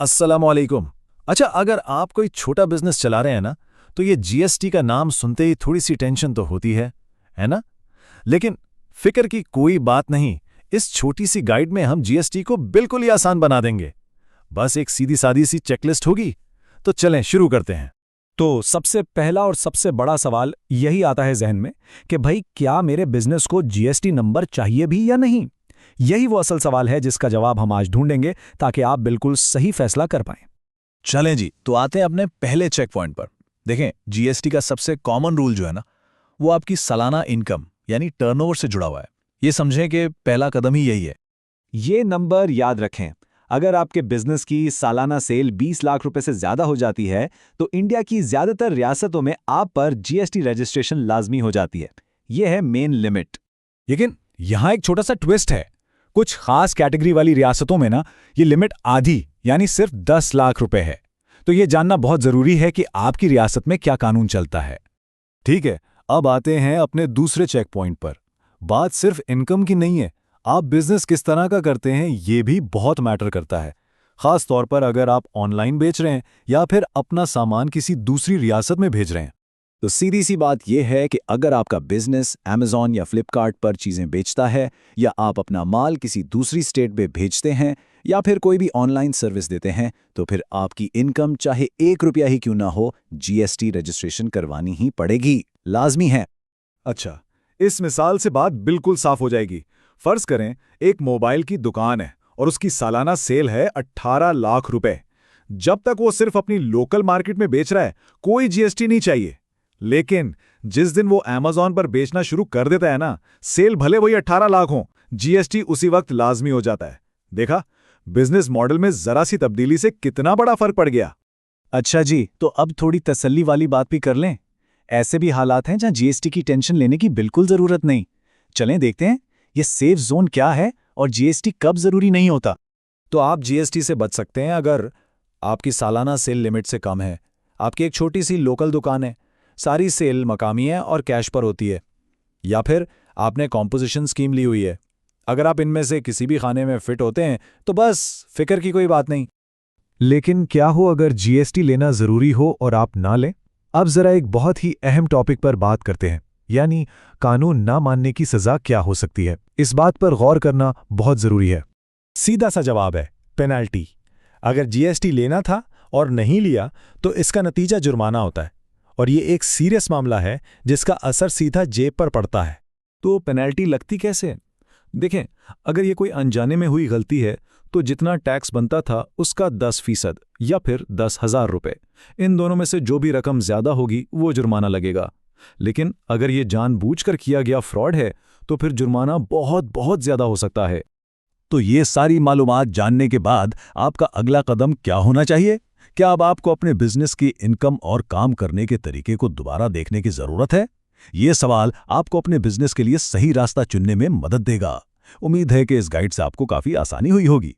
अस्सलाम वालेकुम। अच्छा, अगर आप कोई छोटा बिजनेस चला रहे हैं ना, तो ये जीएसटी का नाम सुनते ही थोड़ी सी टेंशन तो होती है ना? लेकिन फिक्र की कोई बात नहीं। इस छोटी सी गाइड में हम जीएसटी को बिल्कुल ही आसान बना देंगे। बस एक सीधी सादी सी चेकलिस्ट होगी। तो चलें शुरू करते हैं। तो सबसे पहला और सबसे बड़ा सवाल यही आता है जहन में कि भाई क्या मेरे बिजनेस को जीएसटी नंबर चाहिए भी या नहीं। यही वो असल सवाल है जिसका जवाब हम आज ढूंढेंगे ताकि आप बिल्कुल सही फैसला कर पाएं। चलें जी, तो आते हैं अपने पहले चेक पॉइंट पर। देखें, जीएसटी का सबसे कॉमन रूल जो है ना, वो आपकी सालाना इनकम यानी टर्नओवर से जुड़ा हुआ है। ये समझें कि पहला कदम ही यही है। ये नंबर याद रखें। अगर आपके बिजनेस की सालाना सेल 20 लाख रुपए से ज्यादा हो जाती है तो इंडिया की ज्यादातर रियासतों में आप पर जीएसटी रजिस्ट्रेशन लाजमी हो जाती है। यह है मेन लिमिट। लेकिन यहां एक छोटा सा ट्विस्ट है। कुछ खास कैटेगरी वाली रियासतों में ना ये लिमिट आधी यानी सिर्फ 10 लाख रुपए है। तो ये जानना बहुत जरूरी है कि आपकी रियासत में क्या कानून चलता है। ठीक है, अब आते हैं अपने दूसरे चेक पॉइंट पर। बात सिर्फ इनकम की नहीं है, आप बिजनेस किस तरह का करते हैं ये भी बहुत मैटर करता है। खास तौर पर अगर आप ऑनलाइन बेच रहे हैं या फिर अपना सामान किसी दूसरी रियासत में भेज रहे हैं। तो सीधी सी बात यह है कि अगर आपका बिजनेस अमेज़न या फ्लिपकार्ट पर चीजें बेचता है या आप अपना माल किसी दूसरी स्टेट में भेजते हैं या फिर कोई भी ऑनलाइन सर्विस देते हैं तो फिर आपकी इनकम चाहे 1 रुपया ही क्यों ना हो, जीएसटी रजिस्ट्रेशन करवानी ही पड़ेगी, लाजमी है। अच्छा, इस मिसाल से बात बिल्कुल साफ हो जाएगी। फर्ज करें एक मोबाइल की दुकान है और उसकी सालाना सेल है 18 लाख रुपए। जब तक वो सिर्फ अपनी लोकल मार्केट में बेच रहा है कोई जीएसटी नहीं चाहिए। लेकिन जिस दिन वो अमेज़न पर बेचना शुरू कर देता है ना, सेल भले वही 18 लाख हो, जीएसटी उसी वक्त लाजमी हो जाता है। देखा, बिजनेस मॉडल में जरा सी तब्दीली से कितना बड़ा फर्क पड़ गया। अच्छा जी, तो अब थोड़ी तसल्ली वाली बात भी कर लें। ऐसे भी हालात हैं जहां जीएसटी की टेंशन लेने की बिल्कुल जरूरत नहीं। चलें देखते हैं ये सेफ जोन क्या है और जीएसटी कब जरूरी नहीं होता। तो आप जीएसटी से बच सकते हैं अगर आपकी सालाना सेल लिमिट से कम है, आपकी एक छोटी सी लोकल दुकान है, सारी सेल मकामी है और कैश पर होती है, या फिर आपने कॉम्पोजिशन स्कीम ली हुई है। अगर आप इनमें से किसी भी खाने में फिट होते हैं तो बस फिक्र की कोई बात नहीं। लेकिन क्या हो अगर जीएसटी लेना जरूरी हो और आप ना लें? अब जरा एक बहुत ही अहम टॉपिक पर बात करते हैं, यानी कानून ना मानने की सजा क्या हो सकती है। इस बात पर गौर करना बहुत जरूरी है। सीधा सा जवाब है पेनल्टी। अगर जीएसटी लेना था और नहीं लिया तो इसका नतीजा जुर्माना होता है और ये एक सीरियस मामला है जिसका असर सीधा जेब पर पड़ता है। तो पेनल्टी लगती कैसे? देखें, अगर ये कोई अनजाने में हुई गलती है तो जितना टैक्स बनता था उसका 10% या फिर 10,000 रुपए, इन दोनों में से जो भी रकम ज्यादा होगी वो जुर्माना लगेगा। लेकिन अगर ये जानबूझकर किया गया फ्रॉड है तो फिर जुर्माना बहुत बहुत ज्यादा हो सकता है। तो ये सारी मालूमात जानने के बाद आपका अगला कदम क्या होना चाहिए? क्या अब आपको अपने बिजनेस की इनकम और काम करने के तरीके को दोबारा देखने की जरूरत है? ये सवाल आपको अपने बिजनेस के लिए सही रास्ता चुनने में मदद देगा। उम्मीद है कि इस गाइड से आपको काफी आसानी हुई होगी।